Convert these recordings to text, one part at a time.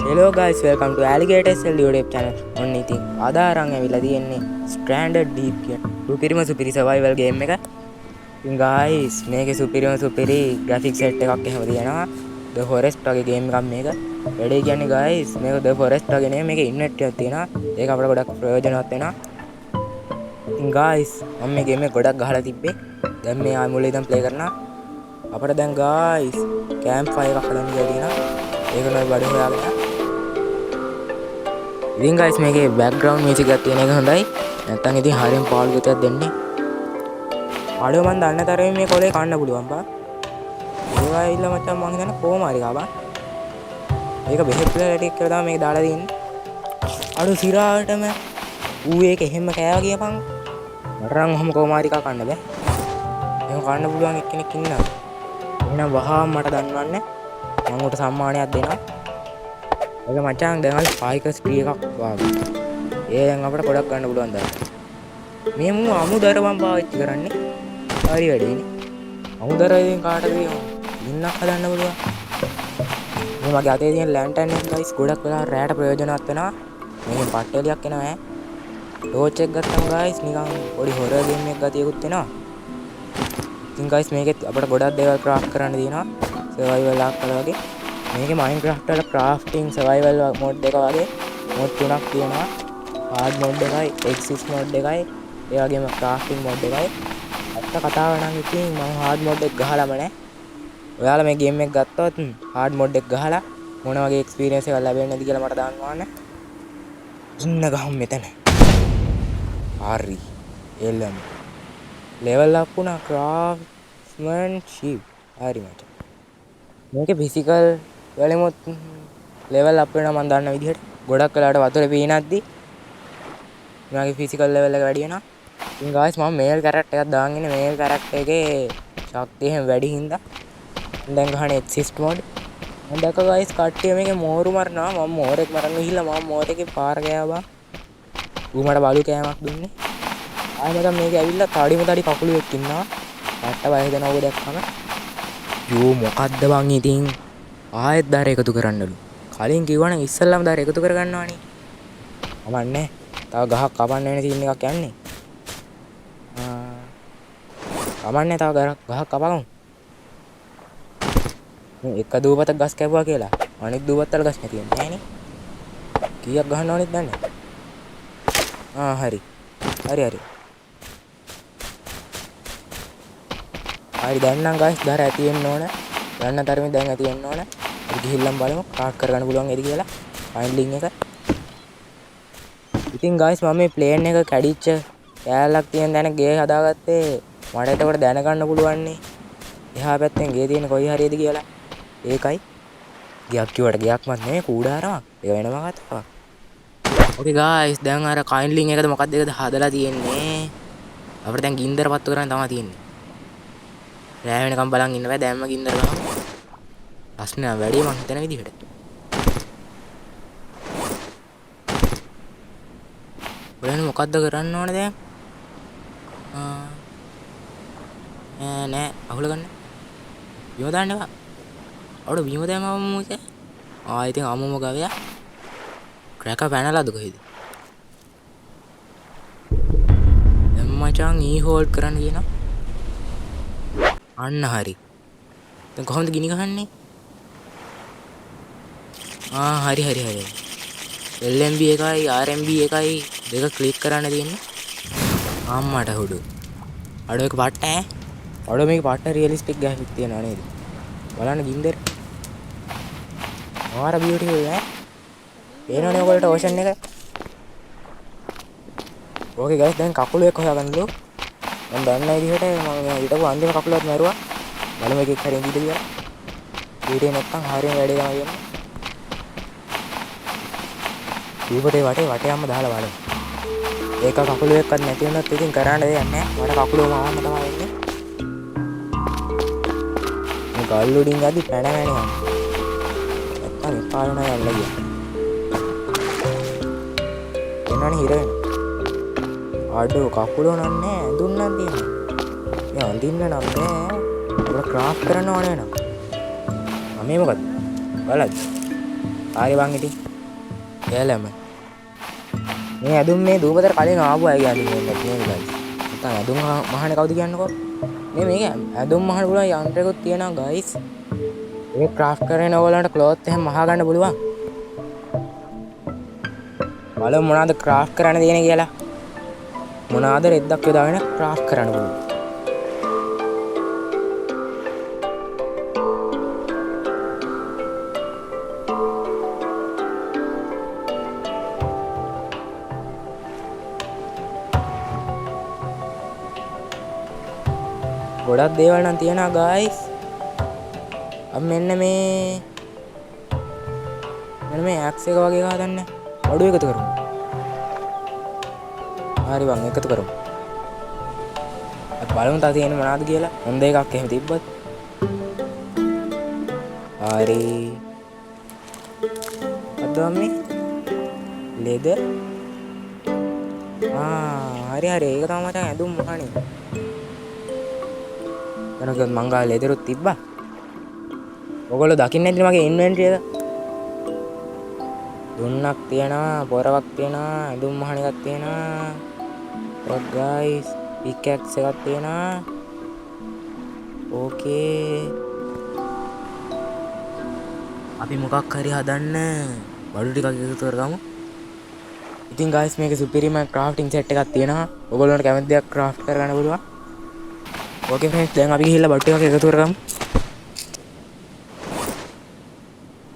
Hello guys, welcome to Alligator Cell YouTube channel. ඔන්න ඉතින් අද අරන් ඇවිල්ලා තියෙන්නේ Stranded Deep කියන සුපිරිම සුපිරි survival game එක. ඉතින් guys මේකේ සුපිරිම සුපිරි graphic set එකක් එහෙම තියෙනවා. The Forest වගේ game එකක් මේක. වැඩේ කියන්නේ guys මේක The Forest වගේ නෙමෙයි මේකේ inventory එකක් තියෙනවා. ඒක අපිට ගොඩක් ප්‍රයෝජනවත් වෙනවා. ඉතින් guys මම මේ game එක ගොඩක් ගහලා තිබ්බේ. දැන් මේ ආයි මුලින් ඉඳන් play කරනවා. අපිට දැන් guys camp fire එකක් හදන්න කියලා තියෙනවා. ඒක නෝ බඩේ හොයාගෙන ඉතින් guys මේකේ background music එකක් තියෙන එක හොඳයි. නැත්තම් ඉතින් හරියම පාළු ගතියක් දෙන්නේ. ආඩියෝ මන් දන්න තරමේ මේ කොලේ කන්න පුළුවන් බා. ඒවා ඇවිල්ලා මචං මං හිතන්නේ කොහොම හරි ගා බා. මේක බෙහෙත් වලට ටික කියලා තමයි මේක දාලා තියෙන්නේ. අඩු සිරාවටම ඌ ඒක එහෙම කෑවා කියපන්. මට නම් ඔහොම කොහොම හරි කා කන්න බෑ. එහෙම කන්න පුළුවන් එක්කෙනෙක් ඉන්නවා. එහෙනම් වහාම මට දන්වන්න මම උට සම්මානයක් දෙනවා. ඒක මචං දැන් අපි ස්පයිකර්ස් ට්‍රී එකක් වාගේ. ඒ දැන් අපිට ගොඩක් ගන්න පුළුවන් දැන්. මේ මු අමුදර මම පාවිච්චි කරන්නේ. හරි වැඩේනේ. අමුදර ඉතින් කාටද ඉන්නක් හදන්න පුළුවන්. මේ මගේ අතේ තියෙන ලැන්ටර්න් එක ගයිස් ගොඩක් වෙලා රැයට ප්‍රයෝජනවත් වෙනවා. මේකෙන් පට්ටලියක් එනවා ඈ. ටෝච් එක ගත්තම ගයිස් නිකන් පොඩි හොරර් ගේම් එකක් ගතියකුත් එනවා. ඉතින් ගයිස් මේකෙත් අපිට ගොඩක් දේවල් ක්‍රාෆ්ට් කරන්න තියෙනවා. සර්වයිවල් එකක් වගේ. මේකේ Minecraft වල crafting survival mode එක වගේ mode තුනක් තියෙනවා. hard mode එකයි, exist mode එකයි, ඒ වගේම crafting mode එකයි. අත්ත කතාව නම් ඉතින් මම hard mode එක ගහලාම නැහැ. ඔයාලා මේ game එක ගත්තොත් hard mode එක ගහලා මොන වගේ experience එකක් ලැබෙන්නේ නැති කියලා මට දාන්න ඕන. ඉන්න ගහමු මෙතන. හරි. එළම. level up වුණා craftsmanship. හරි මචං. මේකේ physical වලෙමුත් level up වෙනවා මම දන්න විදිහට. ගොඩක් වෙලාවට වතුරේ පීනද්දි මගේ physical level එක වැඩි වෙනවා. ඉතින් guys මම male character එකක් දාන් ඉන්නේ. male character එකේ ශක්තිය හැම වැඩි හින්දා දැන් ගහන්නේ exist mode. මම දැක්ක guys කට්ටිය මේකේ මෝරු මරනවා. මම මෝරෙක් මරන්න ගිහිල්ලා මම මෝරේගේ පාර ගෑවා. ඌ මට බලු කෑමක් දුන්නේ. ආයෙ මම මේකේ ඇවිල්ලා තඩිම තඩි කකුලුවෙක් ඉන්නවා. පැට්ට බය හිතනවා ඔබ දැක්කම. යෝ මොකද්ද බං ඉතින් ආයෙත් දාර එකතු කරන්නලු. කලින් කිව්වනම් ඉස්සෙල්ලාම දාර එකතු කරගන්නවානේ. කමන්නේ. තව ගහක් කපන්න වෙන සීන් එකක් යන්නේ. කමන්නේ තව ගහක් කපගමු. එක දූපතක් ගස් කැපුවා කියලා. අනිත් දූපත් වල ගස් නැති වෙන්නේ නෑනේ. කීයක් ගහන්න ඕනෙද දන්නේ? හරි. හරි. හරි දැන් නම් guys දාර ඇති වෙන්න ඕන. යන්න තරමේ දැන් ඇති වෙන්න ඕන. අපි ගිහිල්ලාම බලමු කාට් කරගන්න පුළුවන් එද කියලා. ෆයින් ලින්ක් එක. ඉතින් guys මම මේ ප්ලේන් එක කැඩිච්ච කෑල්ලක් තියෙන දැන ගේ හදාගත්තේ. මට එතකොට දැනගන්න පුළුවන් නේ. එහා පැත්තෙන් ගේ තියෙන කොයි හරියද කියලා. ඒකයි. ගයක් කිව්වට ගයක්වත් නෙමෙයි කූඩාරමක්. ඒක වෙනම කතාවක්. Okay guys දැන් අර කයින් ලින්ක් එකද මොකක්ද ඒකද හදලා තියෙන්නේ. අපිට දැන් ගින්දර පත්තු කරන්න තමයි තියෙන්නේ. රෑ වෙනකම් බලන් ඉන්න බෑ දැම්ම ගින්දර ගහමු. ප්‍රශ්නය වැඩි මං හිතන විදිහට. ඔයන මොකද්ද කරන්න ඕනේ දැන්? නෑ අහුල ගන්න. බිම දාන්න එපා. අවුඩ බිම දැම්මම මොකද? ඉතින් අමුම ගවයා. ක්‍රැකර් පැනලාද කොහෙද? දැන් මචං හෝල්ඩ් කරන්න කියනවා. අන්න හරි. දැන් කොහොමද ගිනි ගහන්නේ? හරි. LMB එකයි RMB එකයි දෙක ක්ලික් කරන්න තියෙන්නේ. අම්මට හුඩු. අඩෝ එක පාට ඈ. අඩෝ මේක පාට රියලිස්ටික් ග්‍රැෆික් තියනවා නේද? බලන්න ගින්දර. මාර බියුටිෆුල් ඈ. පේනවනේ ඔයගොල්ලන්ට ඕෂන් එක. ඕකේ ගයිස් දැන් කකුල එක හොයාගන්නලු. මම දන්න විදිහට මම ඊටපු අන්තිම කකුලවත් මරුවා. බලමු එකෙක් හරියට ඉඳීද කියලා. ඊටේ නැත්තම් හරියම වැඩේ තමයි යන්නේ. දීපතේ වටේම දාලා බලමු. ඒක කකුල එක්කත් නැති වුණොත් ඉතින් කරන්න දෙයක් නැහැ. මට කකුලම ආවම තමයි වෙන්නේ. මේ ගල් උඩින් ගද්දි පැනගෙන යනවා. නැත්තම් එපා වෙනවා යන්න ගියා. එනවනේ හිර වෙනවා. අඩෝ කකුල නන්නේ ඇඳුන්නක් තියෙනවා. මේ අඳින්න නම් බෑ. අපිට ක්‍රාෆ්ට් කරන්න ඕනේ නේද? මේ මොකද්ද? බලන්න. හරි බං ඉතින් ගෑලම මේ ඇදුම් මේ දූපතට කලින් ආපු අය කියන්නේ නැති නේ guys. නැත්නම් ඇදුම් මහන්නේ කවුද කියන්නකෝ. මේක ඇදුම් මහන්න පුළුවන් යන්ත්‍රයකුත් තියෙනවා guys. ඒක ක්‍රාෆ්ට් කරගෙන ඕගොල්ලන්ට ක්ලෝත් එහෙම මහා ගන්න පුළුවන්. බලමු මොනවද ක්‍රාෆ්ට් කරන්න තියෙන්නේ කියලා. මොනවාද රෙද්දක් යොදාගෙන ක්‍රාෆ්ට් කරන්න පුළුවන්. ගොඩක් දේවල් නම් තියෙනවා guys. මෙන්න මේ ඇක්ස් එක වගේ එකක් හදන්න අඩු එකතු කරමු. හරි බං එකතු කරමු. අපි බලමු තා තියෙන්නේ මොනවද කියලා. හොඳ එකක් එහෙම තිබ්බත්. හරි. අදම මේ ලෙදර්. හරි ඒක තමයි මචං ඇඳුම් මොහානේ. එනකන් මං ගාව ලෙදරුත් තිබ්බා. ඔයගොල්ලෝ දකින්නේ නැද්ද මගේ ඉන්වෙන්ටරි එක? දුන්නක් තියෙනවා, පොරවක් තියෙනවා, ඇඳුම් මහණ එකක් තියෙනවා. ඔක් ගයිස්, පිකැක්ස් එකක් තියෙනවා. ඕකේ. අපි මොකක් හරි හදන්න බඩු ටිකක් එකතු කරගමු. ඉතින් ගයිස් මේක සුපිරිම ක්‍රාෆ්ටිං සෙට් එකක් තියෙනවා. ඔයගොල්ලන්ට කැමති දෙයක් ක්‍රාෆ්ට් කරගන්න පුළුවන්. ඕකේ ෆ්‍රෙන්ඩ්ස් දැන් අපි ගිහිල්ලා බඩු ටිකක් එකතු කරගමු.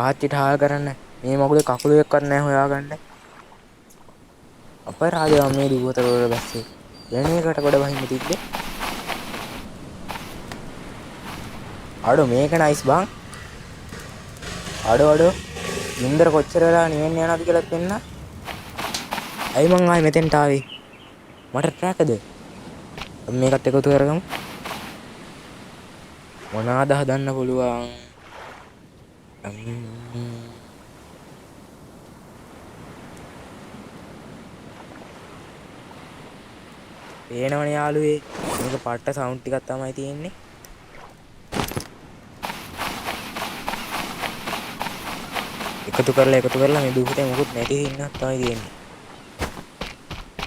ආච්චිට හාල් කරන්න මේ මගුලේ කකුළු එක්කවත් නැහැ හොයාගන්න. අපරාධය මේ දුවතර වල බැස්සේ. වෙන එකට කොට වහින්න තිබ්බේ. අඩෝ මේක නයිස් බං. අඩෝ ගින්දර කොච්චර වෙලා නිවෙන්න යනවද කියලා දෙන්න. අයි මං ආයේ මෙතෙන්ට ආවේ. මට ට්‍රැක්ද? මේකත් එකතු කරගමු. මොනවාද හදන්න පුළුවන්? පේනවනේ යාළුවේ මේක පට්ට සවුන්ඩ් ටිකක් තමයි තියෙන්නේ. එකතු කරලා මේ දුපතේ මොකුත් නැති හින්නක් තමයි තියෙන්නේ.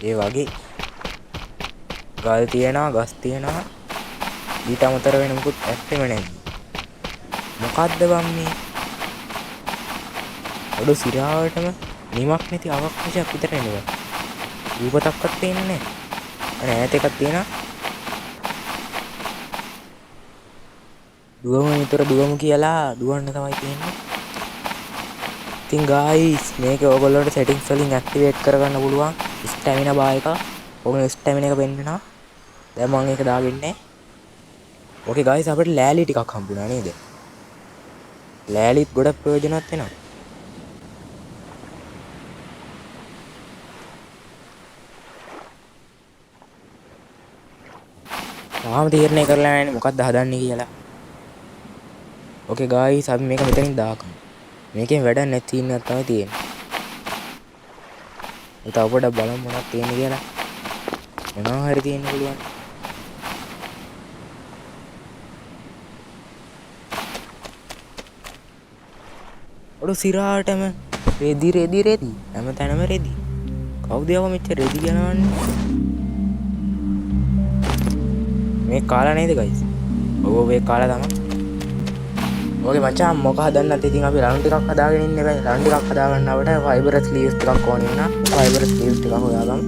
ඒ වගේ ගල් තියෙනවා, ගස් තියෙනවා. ඊට අමතර වෙන මොකුත් ඇත්තෙම නැහැ. මොකද්ද බම් මේ? අඩු සිරාවටම නිමක් නැති අවකාශයක් විතර එනවා. දුපතක්වත් පේන්නේ නැහැ. ඈත එකක් තියෙනවා. දුවමු කියලා දුවන්න තමයි තියෙන්නේ. ඉතින් guys මේක ඔයගොල්ලන්ට settings වලින් activate කරගන්න පුළුවන් stamina bar එක. ඔයගොල්ලෝ stamina එක පෙන්නනවා. දැන් මම ඒක දාගන්නේ. Okay guys අපිට ලෑලි ටිකක් හම්බුණා නේද? ලෑලිත් ගොඩක් ප්‍රයෝජනවත් වෙනවා. තාම තීරණය කරලා නැහැ මොකක්ද හදන්නේ කියලා. Okay guys අපි මේක මෙතනින් දාගමු. මේකෙන් වැඩක් නැති ඉන්නක් තමයි තියෙන්නේ. තව පොඩක් බලමු මොනවද තියෙන්නේ කියලා. මොනවා හරි තියෙන්න පුළුවන්. ඔඩ සිරාටම රෙදි හැමතැනම රෙදි. කවුද යව මෙච්චර රෙදි ගනවන්නේ? මේ කාලා නේද guys? ඔව් මේ කාලා තමයි. ඕකේ මචං මොක හදන්නත් ඉතින් අපි රන් ටිකක් හදාගෙන ඉන්නේ බෑ. රන් ටිකක් හදාගන්න අපිට ෆයිබර් ස්ලීව්ස් ටිකක් ඕනේ නා. ෆයිබර් ස්ලීව්ස් ටිකක් හොයාගමු.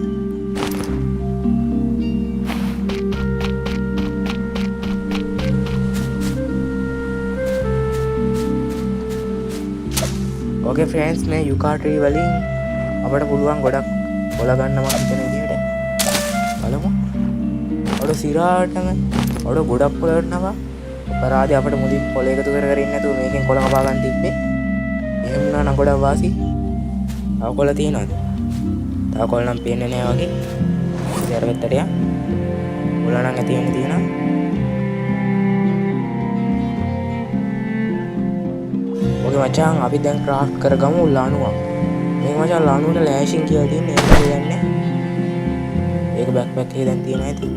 ඕකේ ෆ්‍රෙන්ඩ්ස් මේ යුකා ට්‍රී වලින් අපිට පුළුවන් ගොඩක් හොලා ගන්න මම හිතන විදිහට. බලමු. ඔඩ සිරාටම ඔඩ ගොඩක් පොළවනවා. අපරාධي අපිට මුලින් පොළ එකතු කර ඉන්න නැතුව මේකෙන් කොළ කපා ගන්න තිබ්බේ. එහෙම වුණා නම් ගොඩක් වාසි. තව කොළ තියනවද? තව කොළ නම් පේන්නේ නැහැ වගේ. ඉතින් අර පැත්තට යන්න. කොළ නම් ඇති වෙන්න තියෙනවා. ඕකේ මචං අපි දැන් ක්‍රාෆ්ට් කරගමු ලණුවක්. මේක මචං ලණුවට ලෑෂින් කියලා තියෙන්නේ ඒක කියන්නේ. ඒක බෑක්පැක් එකේ දැන් තියෙන ඇති.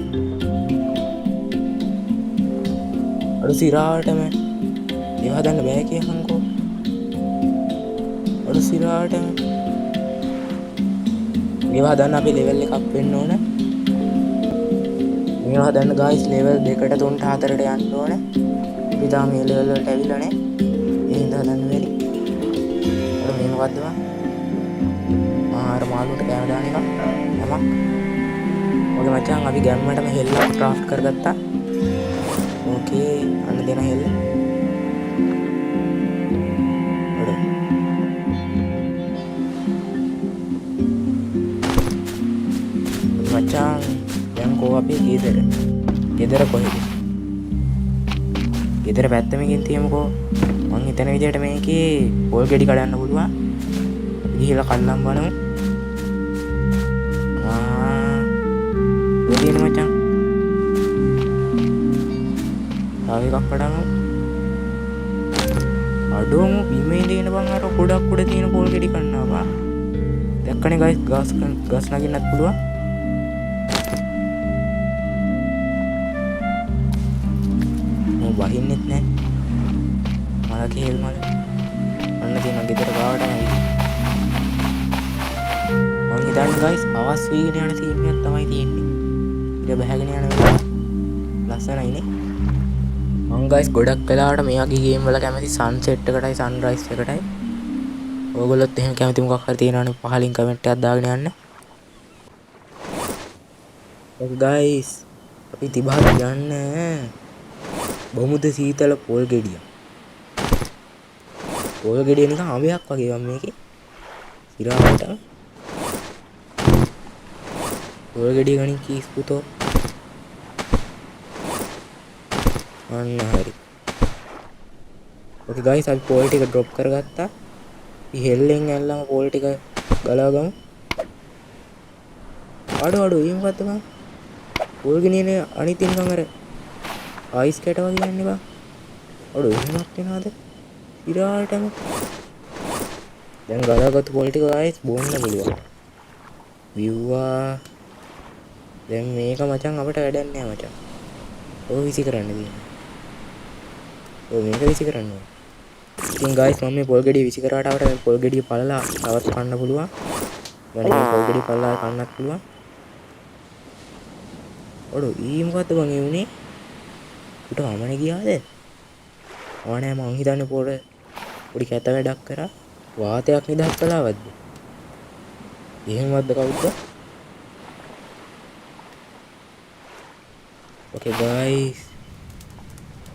අර සිරාටම ඒව හදන්න බෑ කියහන්කෝ. අර සිරාට මේවා හදන්න අපි ලෙවල් එකක් වෙන්න ඕන. මේවා හදන්න ගයිස් ලෙවල් 2ට 3ට 4ට යන්න ඕන. අපි තාම මේ ලෙවල් වලට ඇවිල්ලා නැහැ. ඒ හින්දා හදන්න බැරි. අර මේ මොකද්ද මා? අර මාළුන්ට කෑම දාන එක. යමක්. ඔගේ මචං අපි ගැම්මටම හෙල්ලක් ක්‍රාෆ්ට් කරගත්තා. ඕකේ අන්න දෙන හෙල්ල. මචං දැන් කෝ අපි ගෙදර කොහෙද? ගෙදර පැත්තමකින් තියමුකෝ. මං හිතන විදිහට මේකේ පොල් ගෙඩි කඩන්න පුළුවන්. අපි ගිහලා කල්ලම් බලමු. ඔය මචං. ආව එකක් කඩන්න. අඩෝම බිමේ ඉඳගෙන බං අර ගොඩක් උඩ තියෙන පොල් ගෙඩි කන්නවා. දැක්කනේ ගයිස් ගස් නගින්නත් පුළුවන්. වහින්නෙත් නෑ මල කේල් මල අන්න තියෙන ගෙදර ගාවට නැවි මං හිතන්නේ ගයිස් අවස් වීගෙන යන සීන් එකක් තමයි තියෙන්නේ ඉතින් බහගෙන යන වෙලාව ලස්සනයිනේ මං ගයිස් ගොඩක් වෙලාවට මේ වගේ ගේම් වල කැමති සන්සෙට් එකටයි සන්රයිස් එකටයි ඕගොල්ලොත් එහෙම කැමති මොකක් හරි තියෙනවනේ පහලින් කමෙන්ට් එකක් දාගෙන යන්න ඔක ගයිස් අපි තිබහට යන්නේ බොමුද සීතල පොල් ගෙඩිය. පොල් ගෙඩිය නිකන් අඹයක් වගේ වම් මේකේ. ඉරාවට. පොල් ගෙඩිය ගණන් කීස් පුතෝ. අන්න හරි. ඕකේ ගයිස් අපි පොල් ටික ඩ්‍රොප් කරගත්තා. අපි හෙල්ලෙන් ඇල්ලම පොල් ටික ගලවගමු. අඩෝ මේ මොකද්ද බං? පොල් ගෙනියනේ අනිත් නිකන් අර ආයිස් කැට වගේ යන්නේ බා. අඩෝ එහෙමත් වෙනවද? ඉරාටම. දැන් ගලාගත්තු පොල් ටික ආයිස් බොන්න පුළුවන්. විව්වා. දැන් මේක මචං අපිට වැඩක් නෑ මචං. ඔය විසි කරන්න තියෙන්නේ. ඔය මේක විසි කරන්න ඕනේ. ඉතින් ගයිස් මම මේ පොල් ගෙඩිය විසි කරාට අපිට මේ පොල් ගෙඩිය පළලා තවත් කන්න පුළුවන්. يعني මේ පොල් ගෙඩිය පළලා කන්නත් පුළුවන්. අඩෝ ඊ මොකද්ද බං ඒ උනේ? උට වමනේ ගියාද? ඕනෑ මං හිතන්නේ පොඩි කැත වැඩක් කරා වාතයක් නිදහස් කළාවද්ද? එහෙමවත්ද කවුද? ඕකේ ගයිස්.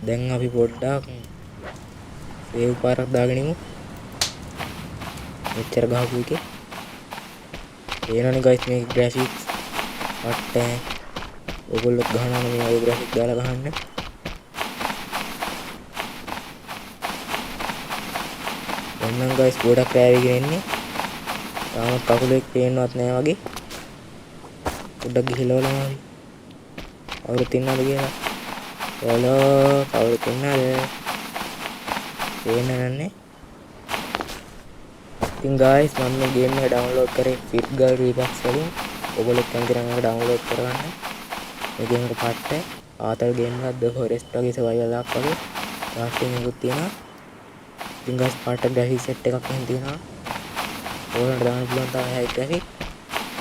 දැන් අපි පොඩ්ඩක් සේව් පාරක් දාගෙන ඉමු. මෙච්චර ගහපු එකේ. එනවනේ ගයිස් මේ ග්‍රැෆික්ස් අට්ටෑ. ඔයගොල්ලෝ ගහනවා මේ වගේ ග්‍රැෆික් දාලා ගහන්න. දැන් ගයිස් ගොඩක් රෑවිගෙන ඉන්නේ. තාමත් කකුලෙක් පේන්නවත් නෑ වගේ. පොඩ්ඩක් ගිහලා බලමු අපි. කවුරුත් ඉන්නවද කියලා. හලෝ කවුරුත් ඉන්නවද? පේන්නේ නැන්නේ. ඉතින් ගයිස් මම මේ ගේම් එක ඩවුන්ලෝඩ් කරේ ෆිට් ගල් රීබක්ස් වලින්. ඔයගොල්ලෝ කැමති නම් ඒක ඩවුන්ලෝඩ් කරගන්න. මේ ගේම් එක පට්ට ආතල් ගේම් එකක් ද ෆොරෙස්ට් වගේ සර්වයිවල් එකක් වගේ. ලාස්ටින් එකකුත් තියෙනවා. ඉතින් ගයිස් පාට ග්‍රැෆික් සෙට් එකක් එහෙම තියෙනවා. ඕගොල්ලන්ට දාන්න පුළුවන් තව හයි ග්‍රැෆික්.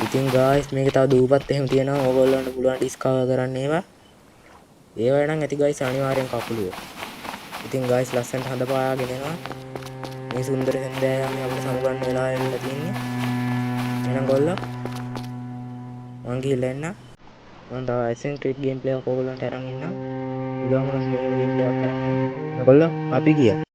ඉතින් ගයිස් මේක තව දූපත් එහෙම තියෙනවා. ඕගොල්ලන්ට පුළුවන් ඩිස්කවර් කරන්න ඒවා. ඒවා නම් ඇති ගයිස් අනිවාර්යෙන් කකුලුව. ඉතින් ගයිස් ලස්සනට හඳ පායාගෙන එනවා. මේ සුන්දර සෙන්දෑයම අපිට සමුගන්න වෙලා එන්න තියෙන්නේ. එහෙනම් ගොල්ලෝ මං ගිහලා එන්න. මම තව ඇසෙන් ක්‍රීඩ් ගේම් ප්ලේ එකක් ඕගොල්ලන්ට අරන් ඉන්නම්. උදාම නම් ගේම් ප්ලේ එකක් කරන්න. ගොල්ලෝ අපි ගියා.